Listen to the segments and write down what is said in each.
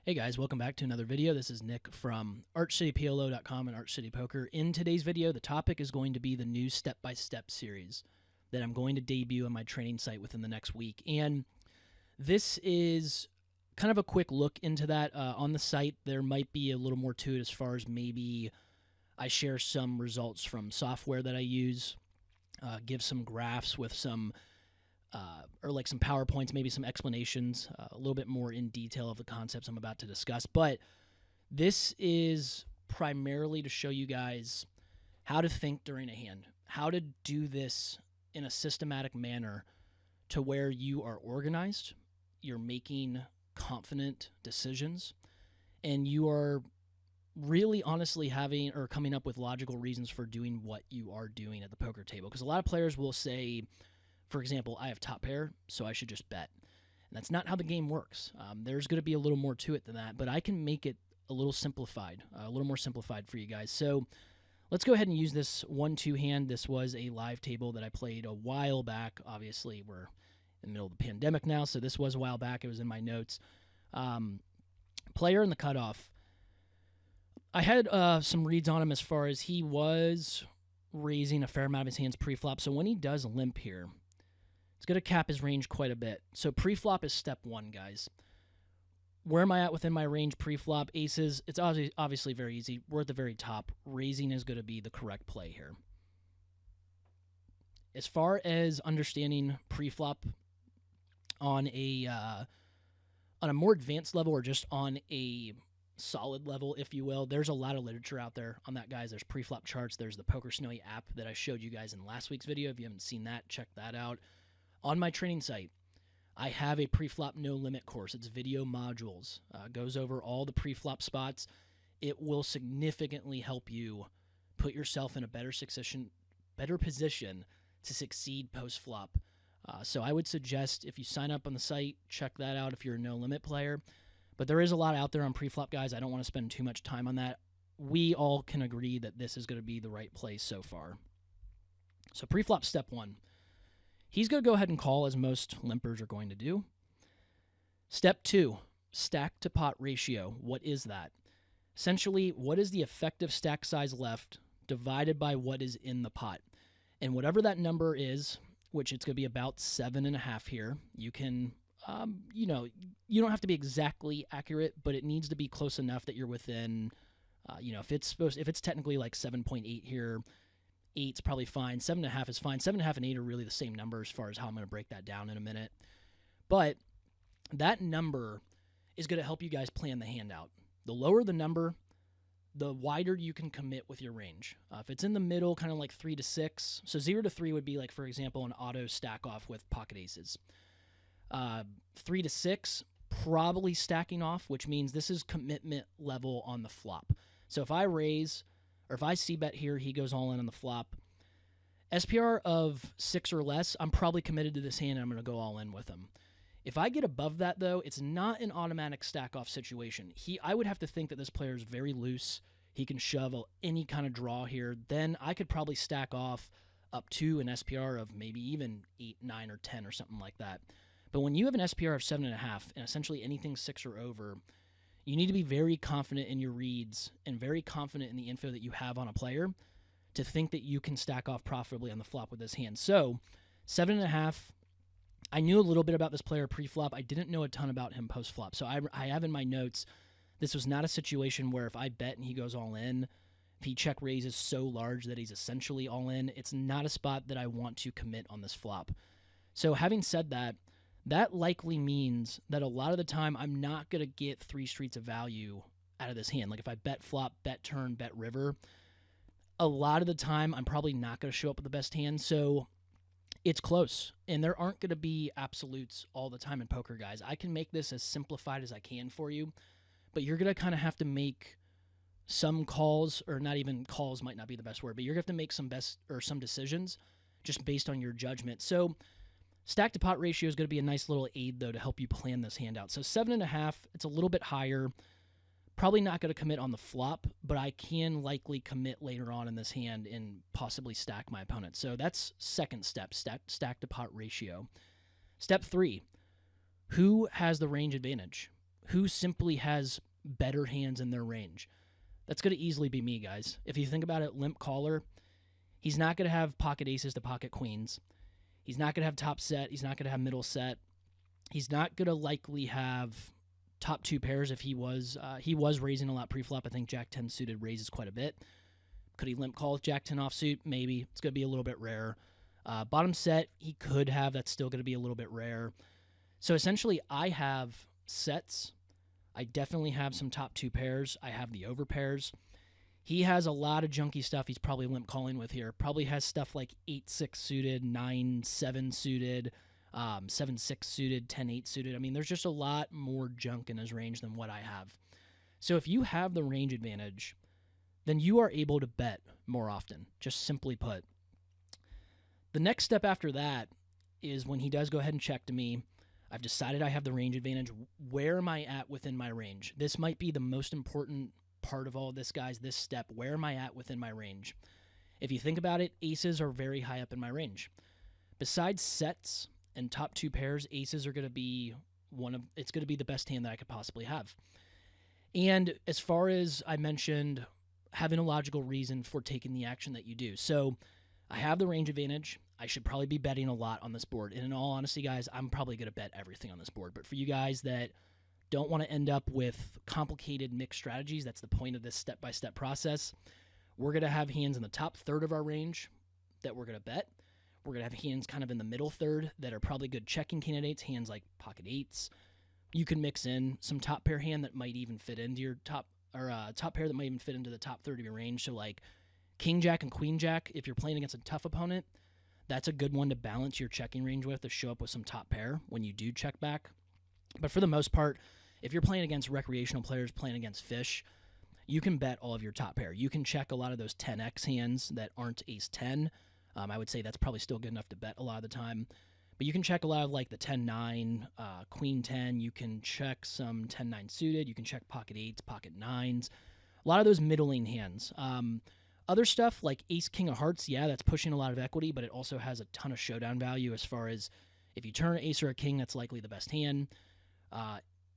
Hey guys, welcome back to another video. This is Nick from ArchCityPLO.com and Arch City Poker. In today's video, the topic is going to be the new step-by-step series that I'm going to debut on my training site within the next week. And this is kind of a quick look into that. On the site, there might be a little more to it as far as maybe I share some results from software that I use, give some graphs with some or like some PowerPoints, maybe some explanations, a little bit more in detail of the concepts I'm about to discuss. But this is primarily to show you guys how to think during a hand, how to do this in a systematic manner to where you are organized, you're making confident decisions, and you are really honestly having or coming up with logical reasons for doing what you are doing at the poker table. Because a lot of players will say, for example, I have top pair, so I should just bet. And that's not how the game works. There's going to be a little more to it than that, but I can make it a little simplified, a little more simplified for you guys. So let's go ahead and use this 1-2 hand. This was a live table that I played a while back. Obviously, we're in the middle of the pandemic now, so this was a while back. It was in my notes. Player in the cutoff. I had some reads on him as far as he was raising a fair amount of his hands pre-flop. So when he does limp here, it's going to cap his range quite a bit. So pre-flop is step one, guys. Where am I at within my range pre-flop? Aces, it's obviously very easy. We're at the very top. Raising is going to be the correct play here. As far as understanding pre-flop on a more advanced level or just on a solid level, if you will, there's a lot of literature out there on that, guys. There's pre-flop charts. There's the Poker Snowy app that I showed you guys in last week's video. If you haven't seen that, check that out. On my training site, I have a pre-flop no limit course. It's video modules. Goes over all the pre-flop spots. It will significantly help you put yourself in a better position to succeed post-flop. So I would suggest if you sign up on the site, check that out if you're a no limit player. But there is a lot out there on pre-flop, guys. I don't want to spend too much time on that. We all can agree that this is going to be the right place so far. So pre-flop step one. He's going to go ahead and call, as most limpers are going to do. Step two, stack to pot ratio. What is that? Essentially, what is the effective stack size left divided by what is in the pot? And whatever that number is, which it's going to be about 7.5 here, you can, you don't have to be exactly accurate, but it needs to be close enough that you're within, if it's technically like 7.8 here, 8's probably fine. 7.5 is fine. 7.5 and 8 are really the same number as far as how I'm going to break that down in a minute. But that number is going to help you guys plan the hand out. The lower the number, the wider you can commit with your range. If it's in the middle, kind of like 3 to 6, so 0 to 3 would be like, for example, an auto stack off with pocket aces. 3 to 6, probably stacking off, which means this is commitment level on the flop. So if I raise, or if I c-bet here, he goes all in on the flop. SPR of 6 or less, I'm probably committed to this hand and I'm going to go all in with him. If I get above that, though, it's not an automatic stack-off situation. I would have to think that this player is very loose. He can shove any kind of draw here. Then I could probably stack off up to an SPR of maybe even 8, 9, or 10 or something like that. But when you have an SPR of 7.5 and essentially anything 6 or over, you need to be very confident in your reads and very confident in the info that you have on a player to think that you can stack off profitably on the flop with this hand. So 7.5, I knew a little bit about this player pre-flop. I didn't know a ton about him post-flop. So I have in my notes, this was not a situation where if I bet and he goes all in, if he check raises so large that he's essentially all in, it's not a spot that I want to commit on this flop. So having said that, that likely means that a lot of the time I'm not going to get 3 streets of value out of this hand. Like if I bet flop, bet turn, bet river, a lot of the time I'm probably not going to show up with the best hand. So it's close. And there aren't going to be absolutes all the time in poker, guys. I can make this as simplified as I can for you, but you're going to kind of have to make some calls, or not even calls might not be the best word, but you're going to have to make some decisions just based on your judgment. So stack to pot ratio is going to be a nice little aid, though, to help you plan this hand out. So 7.5, it's a little bit higher. Probably not going to commit on the flop, but I can likely commit later on in this hand and possibly stack my opponent. So that's second step, stack to pot ratio. Step 3, who has the range advantage? who simply has better hands in their range? That's going to easily be me, guys. If you think about it, limp caller, he's not going to have pocket aces to pocket queens. He's not going to have top set. He's not going to have middle set. He's not going to likely have top two pairs if he was raising a lot pre-flop. I think Jack 10 suited raises quite a bit. Could he limp call with Jack 10 offsuit? Maybe. It's going to be a little bit rare. Bottom set, he could have. That's still going to be a little bit rare. So essentially, I have sets. I definitely have some top two pairs. I have the over pairs. He has a lot of junky stuff he's probably limp calling with here. Probably has stuff like 8-6 suited, 9-7 suited, 7-6 suited, 10-8 suited. I mean, there's just a lot more junk in his range than what I have. So if you have the range advantage, then you are able to bet more often, just simply put. The next step after that is when he does go ahead and check to me, I've decided I have the range advantage. Where am I at within my range? This might be the most important part of all of this, guys, this step. Where am I at within my range? If you think about it, aces are very high up in my range. Besides sets and top two pairs, aces are going to be it's going to be the best hand that I could possibly have. And as far as I mentioned, having a logical reason for taking the action that you do. So I have the range advantage. I should probably be betting a lot on this board. And in all honesty, guys, I'm probably going to bet everything on this board. But for you guys that don't want to end up with complicated mixed strategies, that's the point of this step-by-step process. We're going to have hands in the top third of our range that we're going to bet. We're going to have hands kind of in the middle third that are probably good checking candidates, hands like pocket eights. You can mix in some top pair hand that might even fit into your top pair that might even fit into the top third of your range. So like king jack and queen jack, if you're playing against a tough opponent, that's a good one to balance your checking range with, to show up with some top pair when you do check back. But for the most part, if you're playing against recreational players, playing against fish, you can bet all of your top pair. You can check a lot of those 10x hands that aren't ace 10. I would say that's probably still good enough to bet a lot of the time. But you can check a lot of like the 10-9, queen 10. You can check some 10-9 suited. You can check pocket 8s, pocket 9s. A lot of those middling hands. Other stuff like ace king of hearts, yeah, that's pushing a lot of equity, but it also has a ton of showdown value as far as if you turn an ace or a king, that's likely the best hand.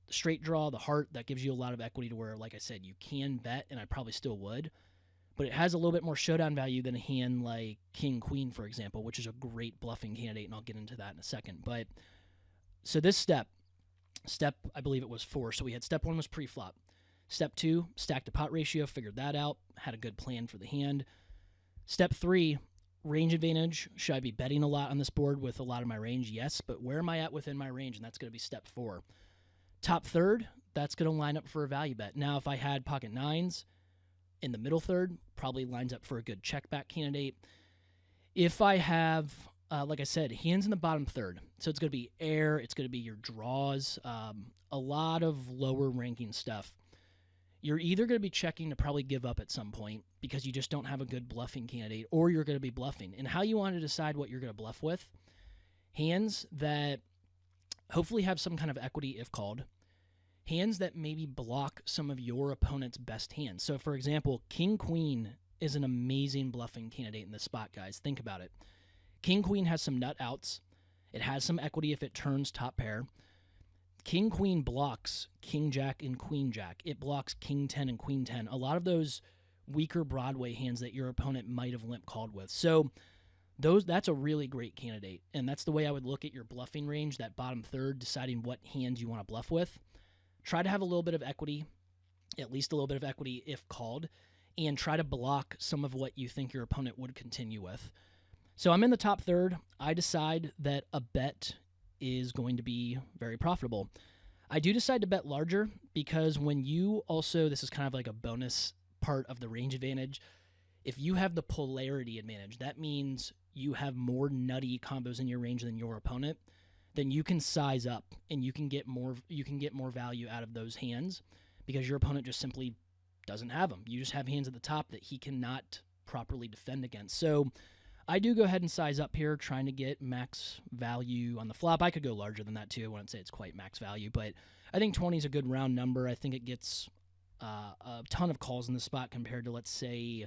Straight draw, the heart, that gives you a lot of equity to where, like I said, you can bet, and I probably still would. But it has a little bit more showdown value than a hand like king, queen, for example, which is a great bluffing candidate, and I'll get into that in a second. But so this step, I believe it was 4. So we had step 1 was pre-flop. Step 2, stack to pot ratio, figured that out, had a good plan for the hand. Step 3, range advantage. Should I be betting a lot on this board with a lot of my range? Yes, but where am I at within my range? And that's going to be step 4. Top third, that's going to line up for a value bet. Now, if I had pocket 9s in the middle third, probably lines up for a good check back candidate. If I have, like I said, hands in the bottom third, so it's going to be air, it's going to be your draws, a lot of lower ranking stuff. You're either going to be checking to probably give up at some point because you just don't have a good bluffing candidate, or you're going to be bluffing. And how you want to decide what you're going to bluff with, hands that hopefully have some kind of equity if called, hands that maybe block some of your opponent's best hands. So, for example, king-queen is an amazing bluffing candidate in this spot, guys. Think about it. King-queen has some nut outs. It has some equity if it turns top pair. King-queen blocks king-jack and queen-jack. It blocks king-10 and queen-10. A lot of those weaker Broadway hands that your opponent might have limp called with. So that's a really great candidate, and that's the way I would look at your bluffing range, that bottom third, deciding what hands you want to bluff with. Try to have a little bit of equity, at least a little bit of equity if called, and try to block some of what you think your opponent would continue with. So I'm in the top third. I decide that a bet is going to be very profitable. I do decide to bet larger because when you also, this is kind of like a bonus part of the range advantage, if you have the polarity advantage, that means you have more nutty combos in your range than your opponent, then you can size up and you can get more value out of those hands because your opponent just simply doesn't have them. You just have hands at the top that he cannot properly defend against. So I do go ahead and size up here, trying to get max value on the flop. I could go larger than that too. I wouldn't say it's quite max value, but I think 20 is a good round number. I think it gets a ton of calls in the spot compared to, let's say,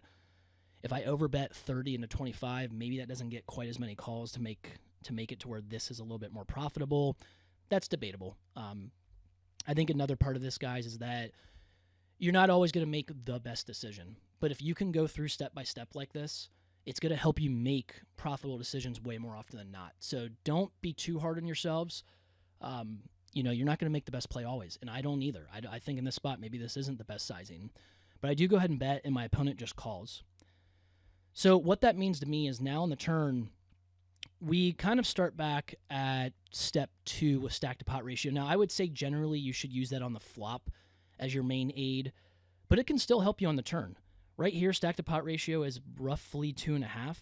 if I overbet 30 into 25, maybe that doesn't get quite as many calls to make it to where this is a little bit more profitable. That's debatable. I think another part of this, guys, is that you're not always going to make the best decision. But if you can go through step by step like this, it's going to help you make profitable decisions way more often than not. So don't be too hard on yourselves. You're not going to make the best play always, and I don't either. I think in this spot, maybe this isn't the best sizing. But I do go ahead and bet, and my opponent just calls. So what that means to me is now on the turn, we kind of start back at step 2 with stack to pot ratio. Now, I would say generally you should use that on the flop as your main aid, but it can still help you on the turn. Right here, stack to pot ratio is roughly 2.5.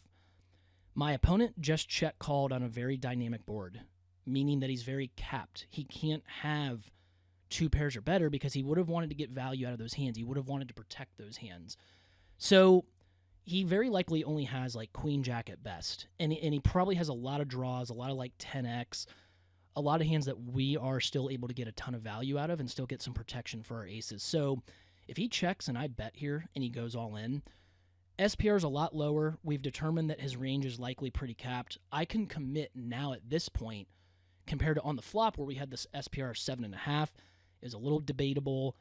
My opponent just check called on a very dynamic board, meaning that he's very capped. He can't have 2 pairs or better because he would have wanted to get value out of those hands. He would have wanted to protect those hands. So he very likely only has like queen jack at best. And he probably has a lot of draws, a lot of like 10x, a lot of hands that we are still able to get a ton of value out of and still get some protection for our aces. So if he checks and I bet here and he goes all in, SPR is a lot lower. We've determined that his range is likely pretty capped. I can commit now at this point compared to on the flop where we had this SPR of 7.5 is a little debatable.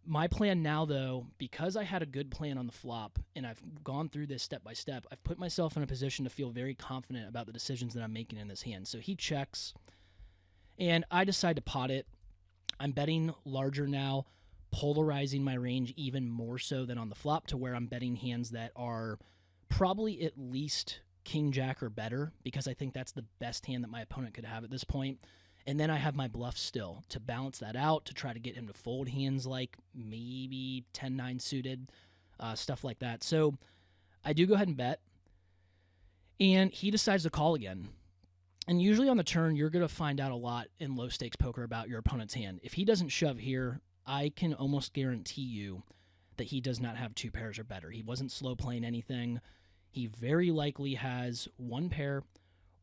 My plan now, though, because I had a good plan on the flop and I've gone through this step by step, I've put myself in a position to feel very confident about the decisions that I'm making in this hand. So he checks, and I decide to pot it. I'm betting larger now, polarizing my range even more so than on the flop to where I'm betting hands that are probably at least king jack or better because I think that's the best hand that my opponent could have at this point. And then I have my bluff still to balance that out, to try to get him to fold hands like maybe 10-9 suited, stuff like that. So I do go ahead and bet. And he decides to call again. And usually on the turn, you're going to find out a lot in low-stakes poker about your opponent's hand. If he doesn't shove here, I can almost guarantee you that he does not have 2 pairs or better. He wasn't slow playing anything. He very likely has 1 pair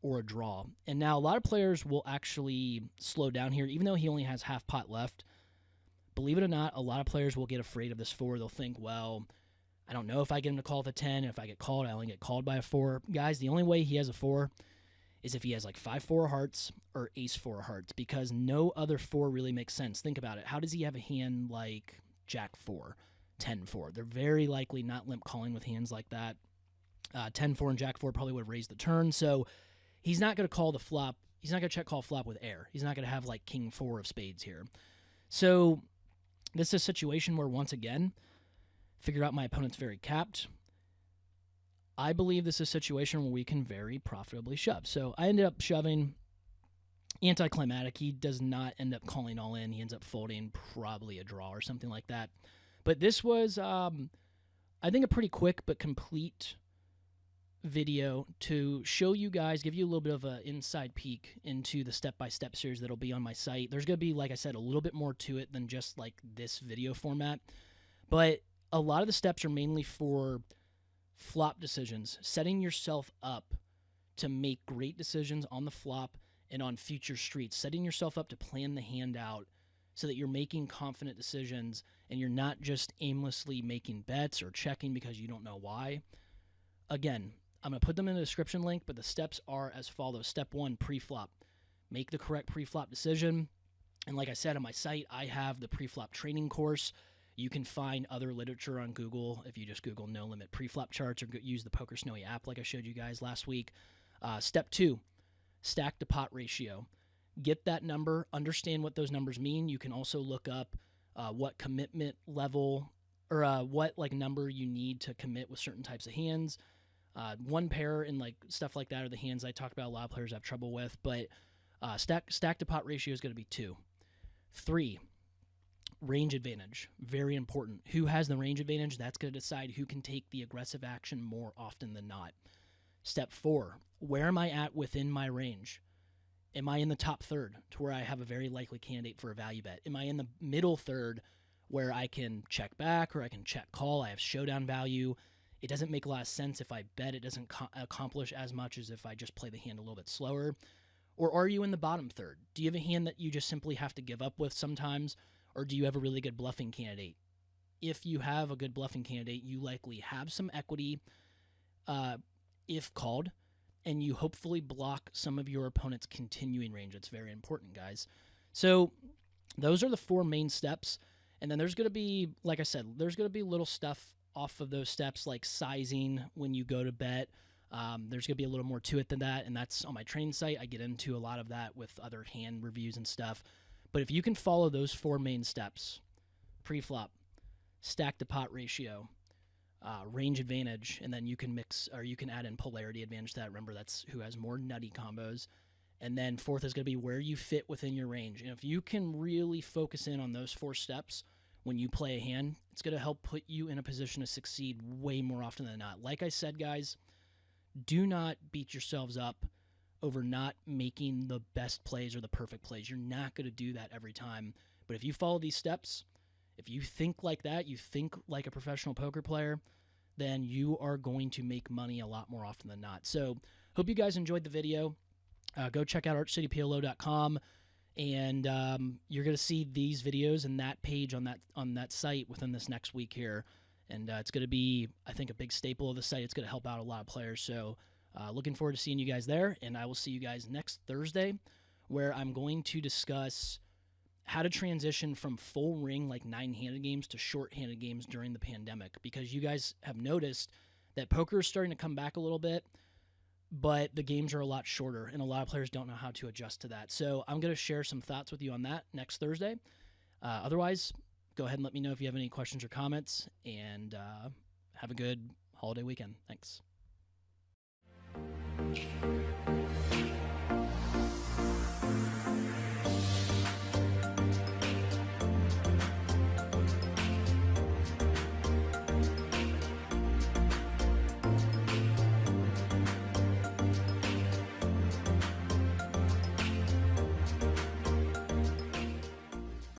or a draw. And now a lot of players will actually slow down here, even though he only has half pot left. Believe it or not, a lot of players will get afraid of this 4. They'll think, well, I don't know if I get him to call with a 10, and if I get called, I only get called by a 4. Guys, the only way he has a 4 is if he has like 5-4 hearts or ace-4 hearts, because no other 4 really makes sense. Think about it. How does he have a hand like jack-4, 10-4? They're very likely not limp calling with hands like that. 10-4 and jack-4 probably would have raised the turn, so he's not going to call the flop. He's not going to check call flop with air. He's not going to have like king 4 of spades here. So this is a situation where, once again, figure out my opponent's very capped. I believe this is a situation where we can very profitably shove. So I ended up shoving. Anticlimactic. He does not end up calling all in. He ends up folding probably a draw or something like that. But this was, I think, a pretty quick but complete video to show you guys, give you a little bit of an inside peek into the step-by-step series that'll be on my site. There's going to be, like I said, a little bit more to it than just like this video format. But a lot of the steps are mainly for flop decisions, setting yourself up to make great decisions on the flop and on future streets, setting yourself up to plan the hand out so that you're making confident decisions and you're not just aimlessly making bets or checking because you don't know why. Again, I'm going to put them in the description link, but the steps are as follows. Step 1, pre-flop. Make the correct pre-flop decision. And like I said, on my site, I have the pre-flop training course. You can find other literature on Google if you just Google no limit pre-flop charts or use the Poker Snowy app like I showed you guys last week. Step 2, stack to pot ratio. Get that number, understand what those numbers mean. You can also look up what commitment level or what like number you need to commit with certain types of hands. 1 pair and like stuff like that are the hands I talked about a lot of players have trouble with, but stack to pot ratio is going to be 2. 3, range advantage, very important. Who has the range advantage? That's going to decide who can take the aggressive action more often than not. Step 4, where am I at within my range? Am I in the top third to where I have a very likely candidate for a value bet? Am I in the middle third where I can check back or I can check call? I have showdown value. It doesn't make a lot of sense if I bet. It doesn't accomplish as much as if I just play the hand a little bit slower. Or are you in the bottom third? Do you have a hand that you just simply have to give up with sometimes? Or do you have a really good bluffing candidate? If you have a good bluffing candidate, you likely have some equity if called, and you hopefully block some of your opponent's continuing range. It's very important, guys. So Those are the 4 main steps. And then there's going to be, like I said, there's going to be little stuff off of those steps, like sizing when you go to bet. There's going to be a little more to it than that, and that's on my training site. I get into a lot of that with other hand reviews and stuff. But if you can follow those 4 main steps, pre-flop, stack to pot ratio, range advantage, and then you can mix, or you can add in polarity advantage to that. Remember, that's who has more nutty combos. And then 4th is going to be where you fit within your range. And if you can really focus in on those 4 steps when you play a hand, it's going to help put you in a position to succeed way more often than not. Like I said, guys, do not beat yourselves up over not making the best plays or the perfect plays. You're not going to do that every time. But if you follow these steps, if you think like that, you think like a professional poker player, then you are going to make money a lot more often than not. So hope you guys enjoyed the video. Go check out archcityplo.com, and you're going to see these videos and that page on that site within this next week here. And it's going to be, I think, a big staple of the site. It's going to help out a lot of players. So looking forward to seeing you guys there, and I will see you guys next Thursday, where I'm going to discuss how to transition from full ring, like 9-handed games, to short-handed games during the pandemic, because you guys have noticed that poker is starting to come back a little bit, but the games are a lot shorter, and a lot of players don't know how to adjust to that. So I'm going to share some thoughts with you on that next Thursday. Otherwise, go ahead and let me know if you have any questions or comments, and have a good holiday weekend. Thanks.